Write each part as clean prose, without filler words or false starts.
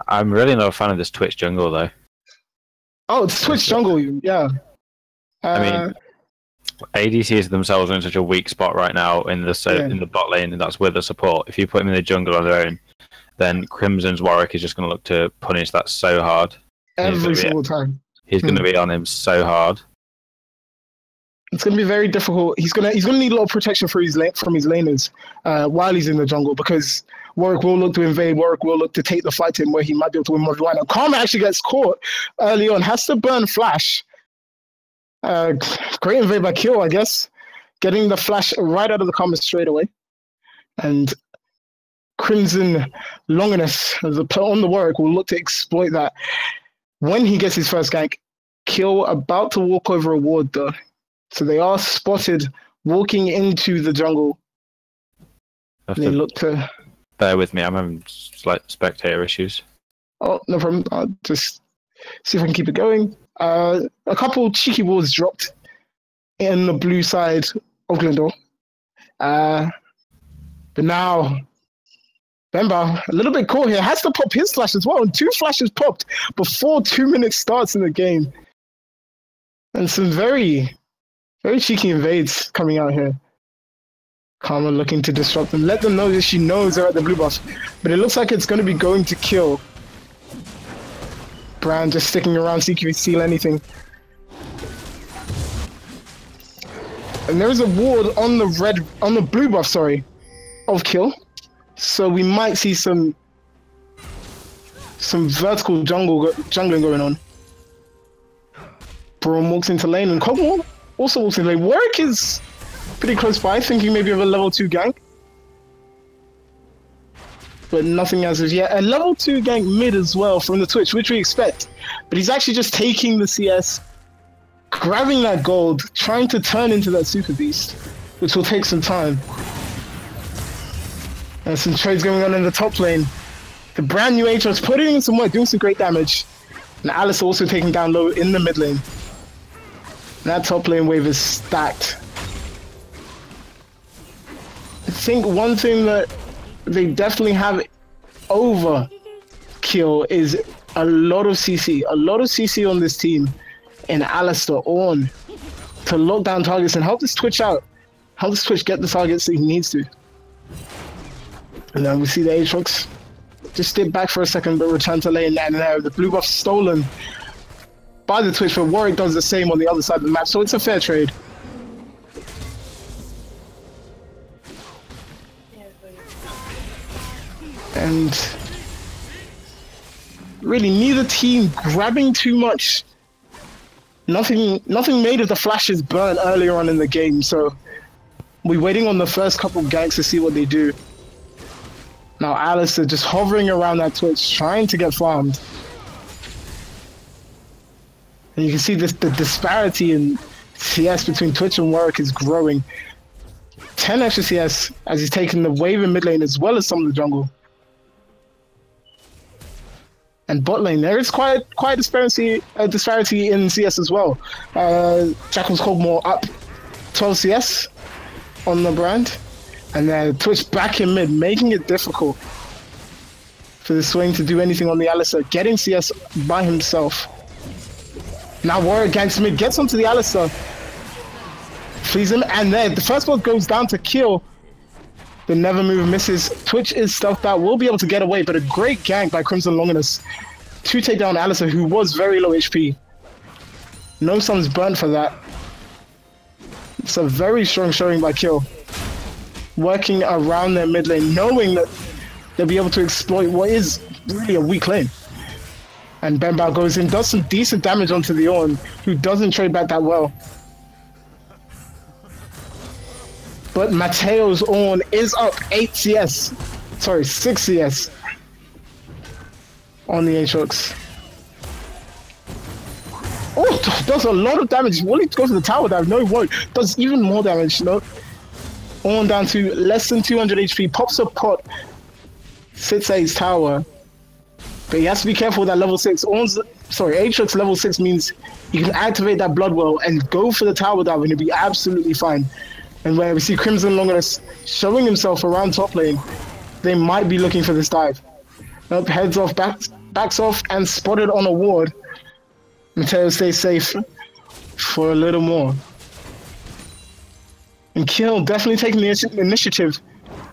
I'm really not a fan of this Twitch jungle though. Oh, it's Twitch jungle, yeah. I mean, ADCs themselves are in such a weak spot right now in the bot lane, and that's with the support. If you put them in the jungle on their own, then Crimson's Warwick is just going to look to punish that so hard. Every single time. He's going to be on him so hard. It's going to be very difficult. He's going to need a lot of protection from his laners while he's in the jungle, because Warwick will look to invade. Warwick will look to take the fight to him where he might be able to win more line. Karma actually gets caught early on, has to burn Flash. Great invade by Kill, I guess. Getting the Flash right out of the Karma straight away. And Crimson Longinus on the Warwick will look to exploit that. When he gets his first gank, Kill about to walk over a ward though. So they are spotted walking into the jungle. They look to... Bear with me, I'm having slight spectator issues. Oh, no problem. I'll just see if I can keep it going. A couple cheeky wards dropped in the blue side of Glendor. But now, Bemba, a little bit caught here, has to pop his flash as well. And 2 flashes popped before 2 minutes starts in the game. And some very, very cheeky invades coming out here. Karma looking to disrupt them. Let them know that she knows they're at the blue buff. But it looks like it's going to be going to Kill. Brand just sticking around, see if he can steal anything. And there is a ward on the blue buff, of Kill. So we might see some vertical jungling going on. Braum walks into lane, and Kog'Maw also walks into lane. Warwick is pretty close by, thinking maybe of a level 2 gank. But nothing as of yet. A level 2 gank mid as well from the Twitch, which we expect. But he's actually just taking the CS, grabbing that gold, trying to turn into that Super Beast, which will take some time. There's some trades going on in the top lane. The brand new Aatrox putting in some work, doing some great damage. And Alice also taking down low in the mid lane. And that top lane wave is stacked. I think one thing that they definitely have over Kill is a lot of CC. A lot of CC on this team. And Alistar on to lock down targets and help this Twitch out. Help this Twitch get the targets that he needs to. And then we see the Aatrox just dip back for a second, but return to lane. And the blue buff stolen by the Twitch, but Warwick does the same on the other side of the map, so it's a fair trade. And really, neither team grabbing too much. Nothing made of the flashes burn earlier on in the game, so we're waiting on the first couple ganks to see what they do. Now Alistair just hovering around that Twitch, trying to get farmed. And you can see the disparity in CS between Twitch and Warwick is growing. 10 extra CS as he's taking the wave in mid lane as well as some of the jungle. And bot lane, there is quite a disparity in CS as well. Jackal's Kog'Maw up 12 CS on the brand. And then Twitch back in mid, making it difficult for the Swain to do anything on the Alistar, getting CS by himself. Now Warwick ganks mid, gets onto the Alistar, flees him, and then the first one goes down to Kill. The Never Move misses. Twitch is stealthed out, will be able to get away, but a great gank by Crimson Longinus to take down Alistar, who was very low HP. No Sun's burnt for that. It's a very strong showing by Kill. Working around their mid lane, knowing that they'll be able to exploit what is really a weak lane. And Bemba goes in, does some decent damage onto the Ornn, who doesn't trade back that well. But Mateo's Ornn is up 6 CS on the Aatrox. Oh, does a lot of damage. Willing to go for the tower dive, no he won't. Does even more damage, no? Ornn down to less than 200 HP, pops a pot, sits at his tower. But he has to be careful with that level 6. Aatrox level 6 means you can activate that Blood Well and go for the tower dive and he'll be absolutely fine. And where we see Crimson Longinus showing himself around top lane, they might be looking for this dive. Nope, heads off, backs off, and spotted on a ward. Mateo stays safe for a little more. And Kill definitely taking the initiative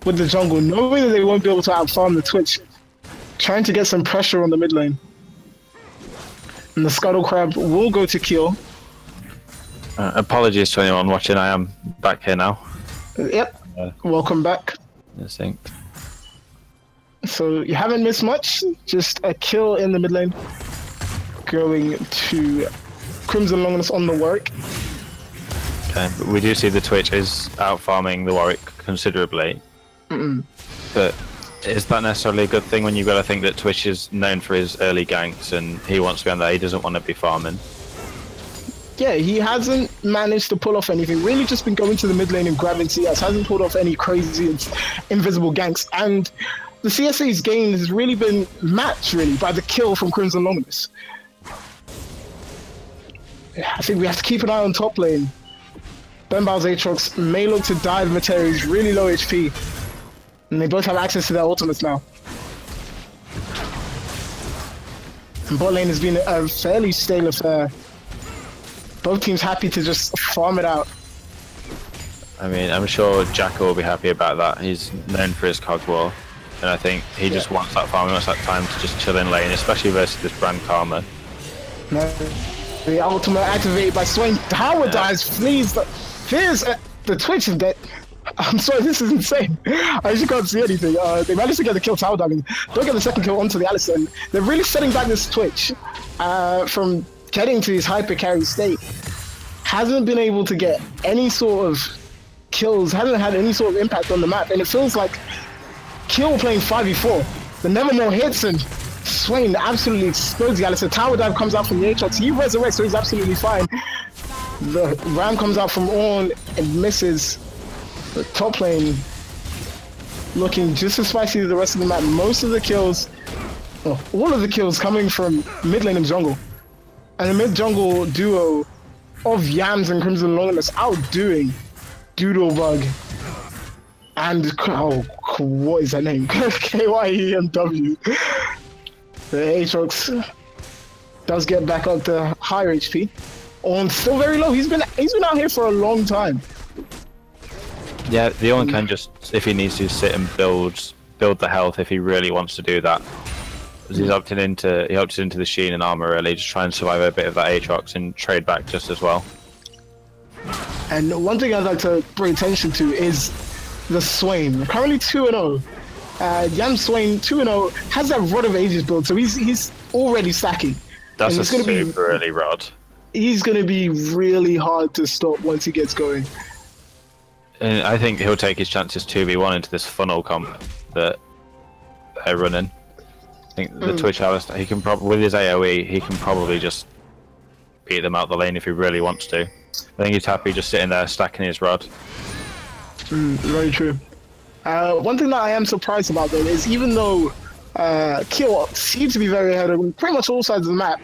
with the jungle, knowing that they won't be able to outfarm the Twitch. Trying to get some pressure on the mid lane. And the Scuttle Crab will go to Kill. Apologies to anyone watching, I am back here now. Yep, welcome back. I think. So you haven't missed much, just a kill in the mid lane. Going to Crimson Longinus on the Warwick. Okay, but we do see the Twitch is out farming the Warwick considerably. But is that necessarily a good thing when you've got to think that Twitch is known for his early ganks and he wants to be on there, he doesn't want to be farming? Yeah, he hasn't managed to pull off anything. Really just been going to the mid lane and grabbing CS. Hasn't pulled off any crazy invisible ganks. And the CSA's gain has really been matched, really, by the kill from Crimson Longinus. I think we have to keep an eye on top lane. Benbal's Aatrox may look to dive Mateo. He's really low HP. And they both have access to their ultimates now. And bot lane has been a fairly stale affair. Both teams happy to just farm it out. I mean, I'm sure Jacko will be happy about that. He's known for his cog war. And I think he just wants that farm, he wants that time to just chill in lane, especially versus this Brand Karma. No. The ultimate activated by Swain. Howard dies, flees. Here's the Twitch is dead. I'm sorry, this is insane. I actually can't see anything. They managed to get the kill tower diving. Don't get the second kill onto the Alisson. They're really setting back this Twitch from getting to his hyper carry state. Hasn't been able to get any sort of kills, hasn't had any sort of impact on the map, and it feels like Kill playing 5v4. The Nevermore hits and Swain absolutely explodes the Alisson. Tower dive comes out from the Aatrox. He resurrects, so he's absolutely fine. The Ram comes out from Ornn and misses. The top lane looking just as spicy as the rest of the map. Most of the kills, well, all of the kills coming from mid lane and jungle. And the mid-jungle duo of Yams and Crimson Longinus outdoing Doodlebug and, oh, what is that name? KYEMW. The Aatrox does get back up to higher HP. Ornn still very low. He's been out here for a long time. Yeah, the Ornn can just, if he needs to, sit and build the health if he really wants to do that. He's opted into the Sheen and armor really, just try and survive a bit of that Aatrox and trade back just as well. And one thing I'd like to bring attention to is the Swain. Currently 2-0. Yam Swain 2-0 has that Rod of Ages build, so he's already stacking. That's a super early Rod. He's going to be really hard to stop once he gets going. And I think he'll take his chances 2v1 into this funnel comp that they're running. I think the Twitch Alistar, he can probably, with his AoE, he can probably just beat them out the lane if he really wants to. I think he's happy just sitting there stacking his Rod. Very true. One thing that I am surprised about though is even though Kill seems to be very ahead of pretty much all sides of the map,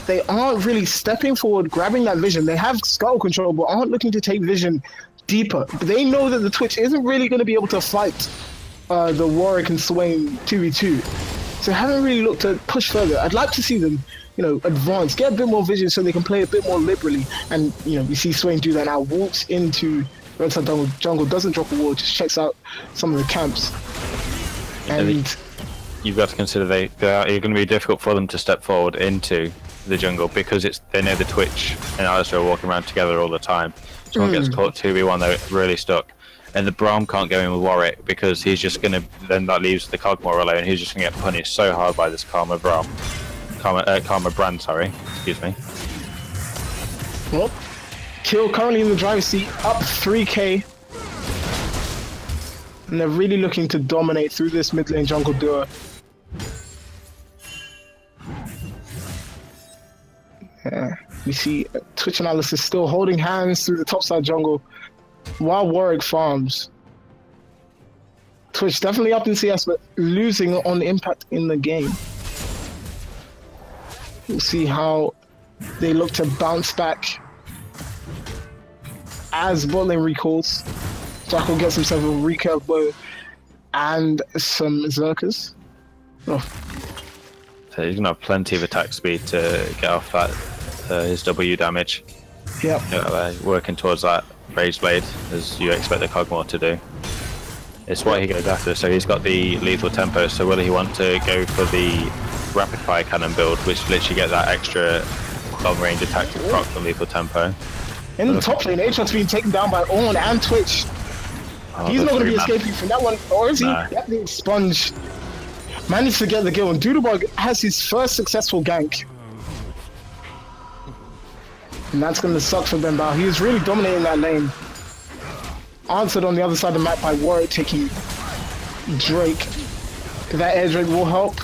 they aren't really stepping forward, grabbing that vision. They have scuttle control, but aren't looking to take vision deeper. They know that the Twitch isn't really going to be able to fight the Warwick and Swain 2v2. So I haven't really looked to push further. I'd like to see them, advance, get a bit more vision so they can play a bit more liberally. And, we see Swain do that now, walks into Red Side Jungle, doesn't drop a wall, just checks out some of the camps. And you've got to consider it's going to be difficult for them to step forward into the jungle because they know the Twitch and Alistar are walking around together all the time. Someone gets caught 2v1, they're really stuck. And the Braum can't go in with Warwick because he's just going to, then that leaves the Cogmore alone. He's just going to get punished so hard by this Karma Brand, sorry. Excuse me. Well, Kill currently in the driver's seat, up 3k. And they're really looking to dominate through this mid lane jungle duo. Yeah, we see Twitch Analysis still holding hands through the topside jungle while Warwick farms. Twitch definitely up in CS, but losing on impact in the game. We'll see how they look to bounce back as bot lane recalls. Jackal gets himself a recurve bow and some Zerkers. Oh. So he's gonna have plenty of attack speed to get off that his W damage. Yep. Working towards that Rage Blade, as you expect the Kog'Maw to do. It's what he goes after, so he's got the lethal tempo, so will he want to go for the rapid fire cannon build, which literally get that extra long range attack to proc the lethal tempo? In the top lane, Aatrox's being taken down by Ornn and Twitch. He's not going to be escaping from that one, or is he? Nah. Yep, the Sponge managed to get the kill, and Doodlebug has his first successful gank. And that's going to suck for Benbow. He was really dominating that lane. Answered on the other side of the map by Warwick taking Drake. That air Drake will help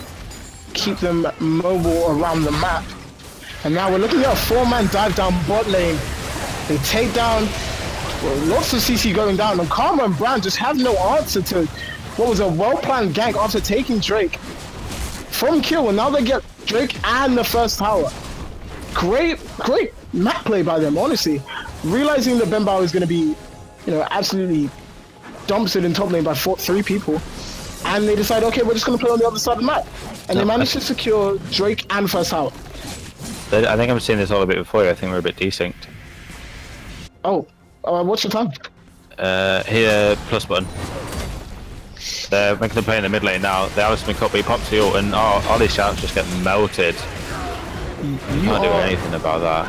keep them mobile around the map. And now we're looking at a 4-man dive down bot lane. They take down, well, lots of CC going down, and Karma and Brand just have no answer to what was a well-planned gank after taking Drake from kill, and now they get Drake and the first tower. Great map play by them, honestly. Realizing that Benbow is going to be, absolutely dumpstered in top lane by 3 people, and they decide, okay, we're just going to play on the other side of the map, and they manage to secure Drake and first tower. I think I'm seeing this all a bit before you. I think we're a bit desynced. Oh, what's your time? Here, plus button. They're making the play in the mid lane now. The Alistar been cut, but he pops the ult, and all these shouts just get melted. Can't do anything about that.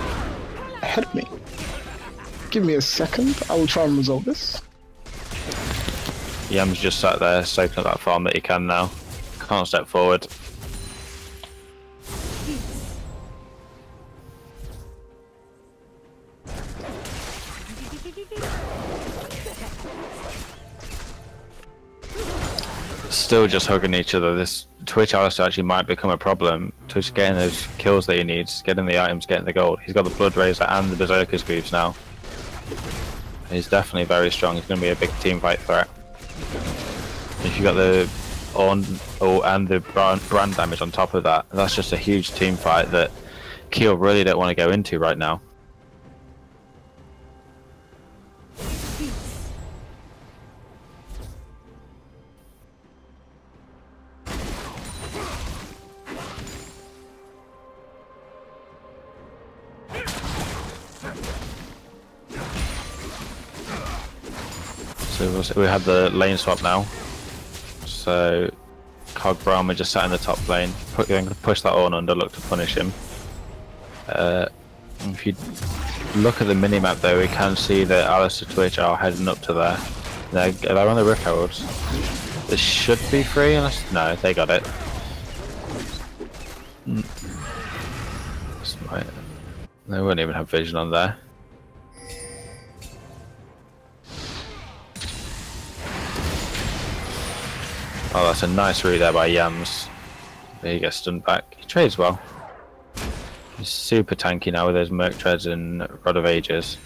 Ahead of me. Give me a second. I will try and resolve this. Yam's just sat there soaking up that farm that he can now. Can't step forward. Still just hugging each other. This Twitch Alistar actually might become a problem. Twitch getting those kills that he needs, getting the items, getting the gold. He's got the Blood Razor and the Berserker's Greaves now. He's definitely very strong. He's going to be a big team fight threat. If you got the and the brand damage on top of that, that's just a huge team fight that Keel really don't want to go into right now. So we had the lane swap now. So Cog Brahma just sat in the top lane. Going to push that on under, look to punish him. If you look at the minimap though, we can see that Alistar Twitch are heading up to there. They're on the Rift Heralds. This should be free unless... No, they got it. They wouldn't even have vision on there. Oh, that's a nice route there by Yams. There he gets stunned back. He trades well. He's super tanky now with his Merc Treads and Rod of Ages.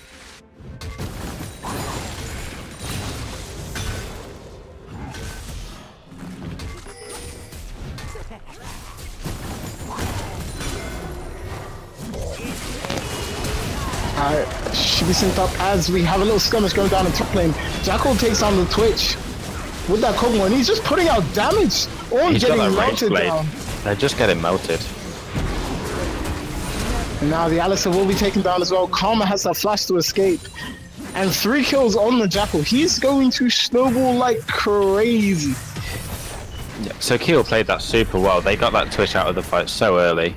Should be synced up as we have a little skirmish going down in top lane. Jackal takes on the Twitch with that Kog'Maw, and he's just putting out damage. All he's getting got that melted down. They're just getting melted. And now the Alistar will be taken down as well. Karma has a flash to escape. And 3 kills on the Jackal. He's going to snowball like crazy. Yeah, so Keel played that super well. They got that Twitch out of the fight so early.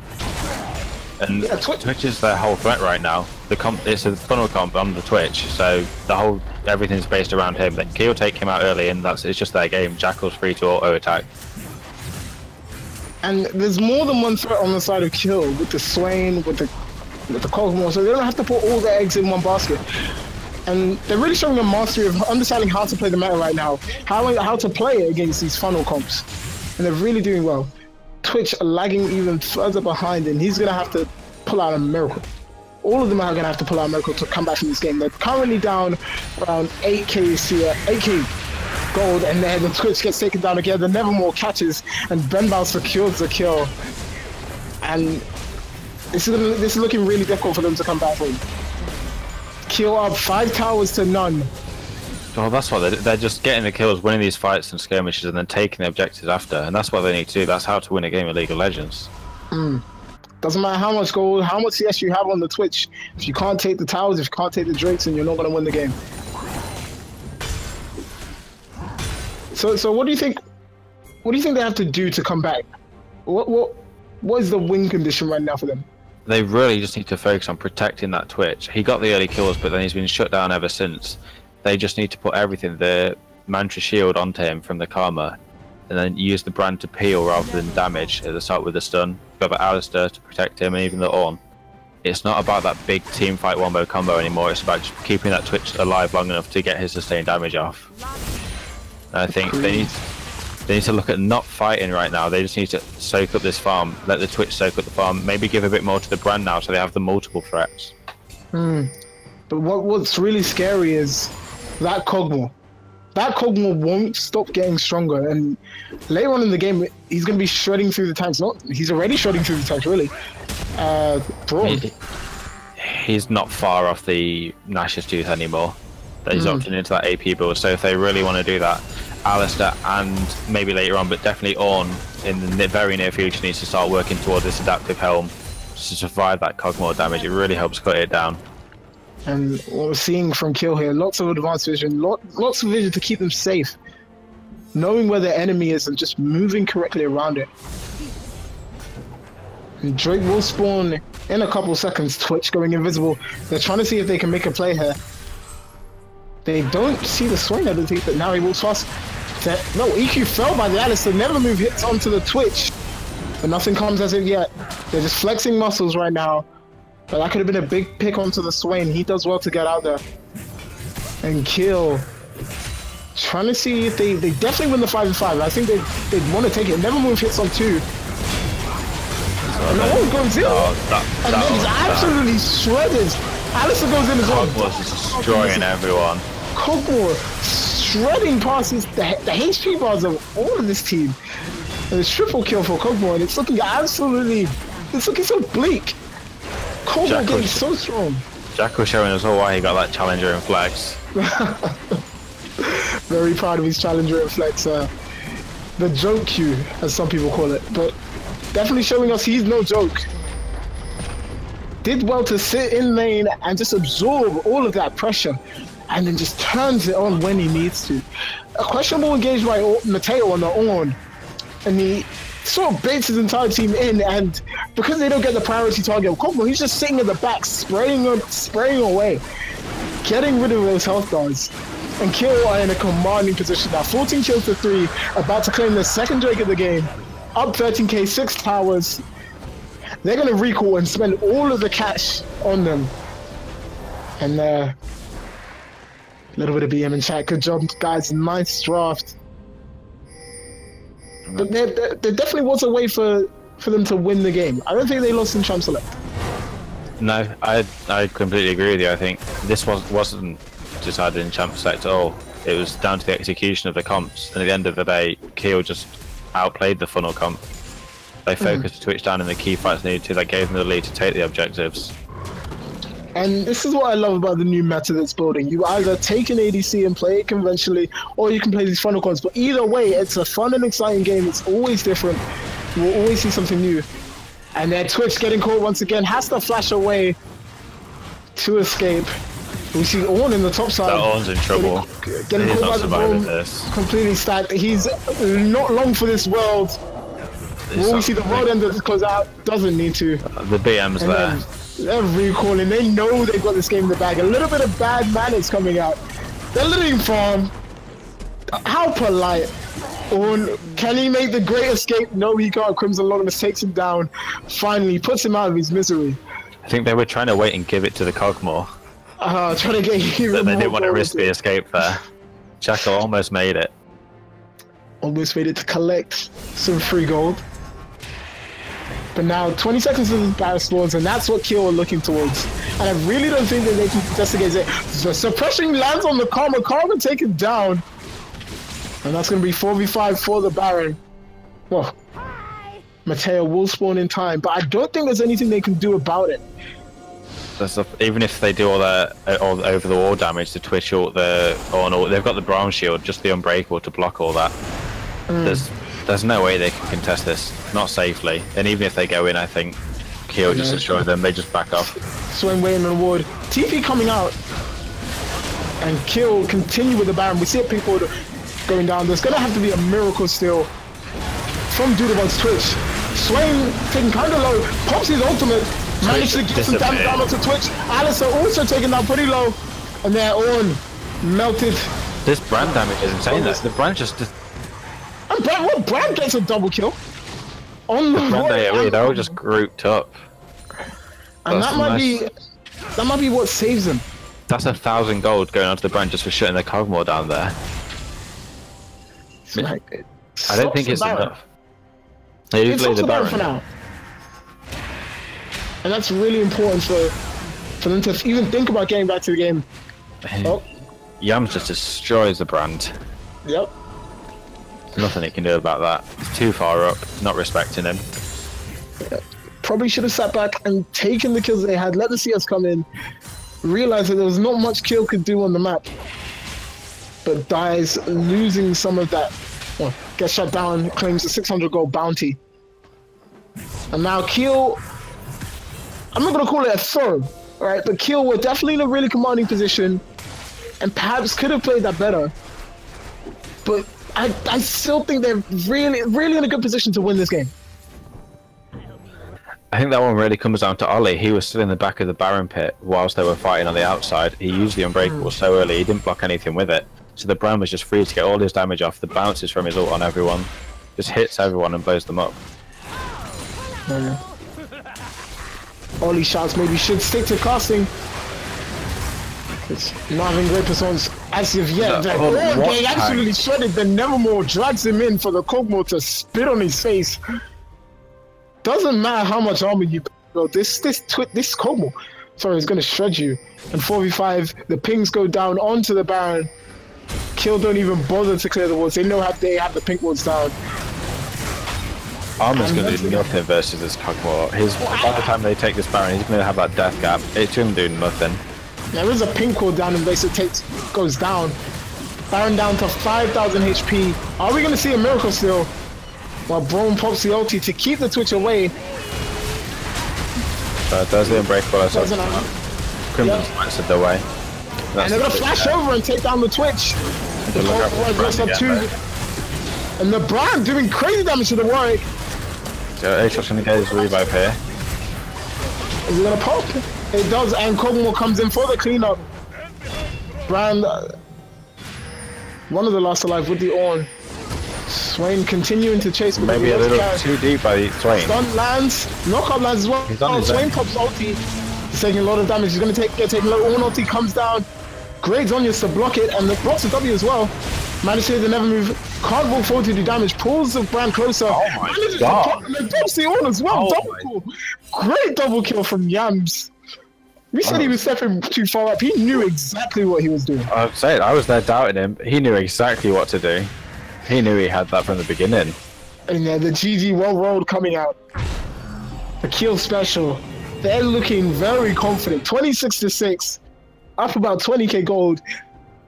And yeah, Twitch is their whole threat right now. It's a funnel comp on the Twitch, so everything's based around him. But Keel take him out early, and it's just their game. Jackal's free to auto attack. And there's more than one threat on the side of Kill with the Swain, with the Kog'Maw, so they don't have to put all their eggs in one basket. And they're really showing a mastery of understanding how to play the meta right now, how to play against these funnel comps, and they're really doing well. Twitch lagging even further behind, and he's gonna have to pull out a miracle. All of them are gonna have to pull out a miracle to come back from this game. They're currently down around 8k gold, and then the Twitch gets taken down again. The Nevermore catches, and Benbow secures the kill. And this is looking really difficult for them to come back from. Kill up 5 towers to none. Well, that's what they're just getting the kills, winning these fights and skirmishes, and then taking the objectives after. And that's what they need to do. That's how to win a game of League of Legends. Doesn't matter how much gold, how much CS you have on the Twitch. If you can't take the towers, if you can't take the drakes, then you're not going to win the game. So what do you think? What do you think they have to do to come back? What is the win condition right now for them? They really just need to focus on protecting that Twitch. He got the early kills, but then he's been shut down ever since. They just need to put everything, the Mantra Shield onto him from the Karma, and then use the brand to peel rather than damage at the start with the stun. You've got the Alistar to protect him, and even the Ornn. It's not about that big team fight wombo combo anymore. It's about just keeping that Twitch alive long enough to get his sustained damage off. And I think they need to look at not fighting right now. They just need to soak up this farm, let the Twitch soak up the farm, maybe give a bit more to the brand now so they have the multiple threats. But what's really scary is that Kog'Maw. That Kog'Maw won't stop getting stronger, and later on in the game, he's going to be shredding through the tanks. He's already shredding through the tanks, really. Braum. He's not far off the Nash's Tooth anymore. He's opting into that AP build, so if they really want to do that, Alistar and maybe later on, but definitely Ornn in the very near future needs to start working towards this adaptive helm to survive that Kog'Maw damage. It really helps cut it down. And what we're seeing from Kill here, lots of advanced vision, lots of vision to keep them safe. Knowing where their enemy is and just moving correctly around it. And Drake will spawn in a couple seconds, Twitch going invisible. They're trying to see if they can make a play here. They don't see the swing, I don't think, but now he walks fast. No, EQ fell by the Alistar, never move hits onto the Twitch. But nothing comes as of yet. They're just flexing muscles right now. But that could have been a big pick onto the Swain. He does well to get out there. And Kill. Trying to see if they definitely win the 5v5. I think they'd want to take it. Never move hits on 2. And the one goes in. And then he's absolutely shredded. Alistar goes in as well. Kog'Maw's just destroying everyone. Kog'Maw shredding past the HP bars of all of this team. And it's triple kill for Kog'Maw, and it's looking absolutely, it's looking so bleak. Kog'Maw getting so strong. Jack was showing us all why he got that Challenger in Flex. Very proud of his Challenger in Flex. The joke queue, as some people call it, but definitely showing us he's no joke. Did well to sit in lane and just absorb all of that pressure, and then just turns it on when he needs to. A questionable engage by Mateo on the Ornn, and he sort of baits his entire team in, and because they don't get the priority target of Kog'Maw, he's just sitting in the back, spraying away, getting rid of those health bars. And Kill are in a commanding position now. 14 kills to 3, about to claim the second Drake of the game. Up 13k, 6 towers. They're going to recall and spend all of the cash on them. And a little bit of BM in chat. Good job, guys. Nice draft. But there definitely was a way for them to win the game. I don't think they lost in Champ Select. No, I completely agree with you. I think this wasn't decided in Champ Select at all. It was down to the execution of the comps. And at the end of the day, Keel just outplayed the funnel comp. They focused Twitch down in the key fights needed to. That gave them the lead to take the objectives. And this is what I love about the new meta that's building. You either take an ADC and play it conventionally, or you can play these funnel comps. But either way, it's a fun and exciting game. It's always different. You will always see something new. And then Twitch getting caught once again, has to flash away to escape. We see Ornn in the top side. That Ornn's in trouble. Getting caught by the bomb, completely stacked. He's not long for this world. Will we see the world end of this close out? Doesn't need to. The BM's there. They're recalling. They know they've got this game in the bag. A little bit of bad manners coming out. They're letting farm. How polite. Ornn, can he make the great escape? No, he can't. Crimson Longinus takes him down. Finally, puts him out of his misery. I think they were trying to wait and give it to the Kog'Maw. Trying to get even They didn't want to risk the escape there. Jackal almost made it. Almost made it to collect some free gold. But now 20 seconds to the battle spawns, and that's what Kill are looking towards. And I really don't think that they can investigate it. The suppression lands on the Karma. Karma taken down. And that's going to be 4v5 for the Baron. Well, Mateo will spawn in time, but I don't think there's anything they can do about it. even if they do all their over the wall damage, the Twitch ult, they've got the Braum shield, just the Unbreakable to block all that. There's no way they can contest this, not safely. And even if they go in, I think Keo just destroy them. They just back off. Swain waiting on ward. TP coming out, and Keo continue with the Baron. We see a pink ward going down. There's gonna have to be a miracle steal from Doodlebug's Twitch. Swain taking kind of low, pops his ultimate, managed to get some damage down onto Twitch. Alistar also taking down pretty low, and they're on melted. This Brand damage is insane. The Brand just. And Brand gets a double kill. On the Brand they're all just grouped up. And that might be what saves them. That's 1,000 gold going onto the Brand just for shutting the Kog'Maw down there. I don't think it's enough. It's up to Baron for now. And that's really important for them to even think about getting back to the game. Oh. Yams just destroys the Brand. Yep. Nothing he can do about that. He's too far up, not respecting him. Probably should have sat back and taken the kills they had, let the CS come in, realize that there was not much Kill could do on the map. But dies, losing some of that. Well, gets shut down, claims a 600 gold bounty. And now Kiel, I'm not going to call it a throw, right? But Kiel were definitely in a really commanding position and perhaps could have played that better. But I still think they're really in a good position to win this game. I think that one really comes down to Ollie. He was still in the back of the Baron pit whilst they were fighting on the outside. He used the Unbreakable so early, he didn't block anything with it. So the Brand was just free to get all his damage off. The bounces from his ult on everyone. Just hits everyone and blows them up. Ollie shouts maybe should stick to casting. It's not having great performance as of yet. They absolutely shredded. Then Nevermore drags him in for the Kog'Maw to spit on his face. Doesn't matter how much armor you build. This Kog'Maw, sorry, is gonna shred you. And 4v5, the pings go down onto the Baron. Kill don't even bother to clear the walls. They know how they have the pink walls down. Armor's gonna do nothing versus this Kog'Maw. By the time they take this Baron, he's gonna have that death gap. It's gonna do nothing. There is a pink wall down and basically goes down. Baron down to 5,000 HP. Are we gonna see a miracle steal? While Braum pops the ulti to keep the Twitch away. Does the Unbreakable as well. Crimson slices the way. And they're gonna flash over and take down the Twitch. The and the Brand doing crazy damage to the Warwick. So Aatrox's gonna get his revive here. Is it gonna pop? It does, and Kog'Maw comes in for the cleanup. Brand, one of the last alive with the Ornn. Swain continuing to chase. Maybe a little too deep by Swain. Stun lands, knockup lands as well. Swain pops ulti. He's taking a lot of damage. He's going to take a lot. Ornn ulti comes down. Great Zhonya's to block it, and the blocks the W as well. Manages to never move. Can't walk forward to do damage. Pulls the Brand closer. Oh my god. And pops the Ornn as well. Double kill. Great double kill from Yams. We said he was stepping too far up. He knew exactly what he was doing. I'm saying, I was there doubting him. He knew exactly what to do. He knew he had that from the beginning. And the GG well rolled coming out. The kill special. They're looking very confident. 26-6. Up about 20k gold.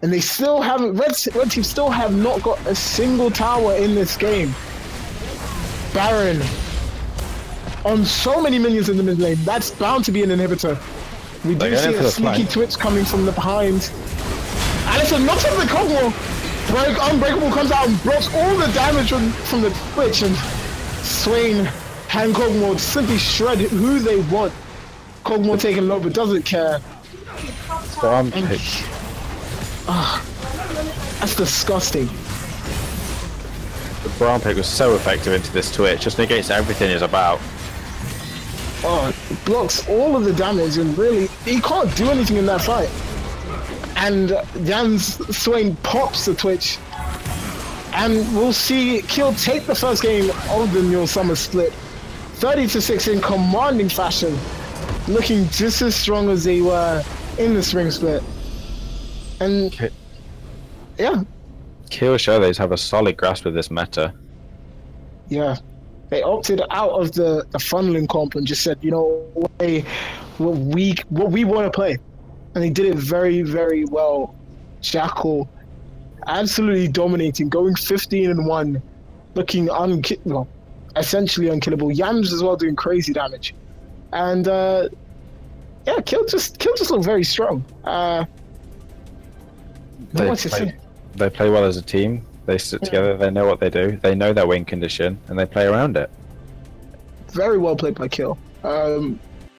And they still haven't, Red Team still have not got a single tower in this game. Baron. On so many minions in the mid lane. That's bound to be an inhibitor. We do see a sneaky Twitch coming from the behind. Alistar knocks up the Kog'Maw. Unbreakable comes out and blocks all the damage from the Twitch, and Swain and Kog'Maw simply shred who they want. Kog'Maw taking low but doesn't care. That's disgusting. The Braum pick was so effective into this Twitch, just negates everything he's about. Blocks all of the damage, and really, he can't do anything in that fight. And Jans Swain pops the Twitch. And we'll see Kill take the first game of the New Summer split. 30-6 in commanding fashion. Looking just as strong as they were in the spring split. And yeah. Kill show they have a solid grasp of this meta. Yeah. They opted out of the funneling comp and just said, you know, what we want to play, and he did it very, very well. Jackal absolutely dominating, going 15-1, looking essentially unkillable. Yams as well doing crazy damage, and yeah, Kill just look very strong. They play well as a team. They sit together. They know what they do. They know their win condition, and they play around it. Very well played by Kill.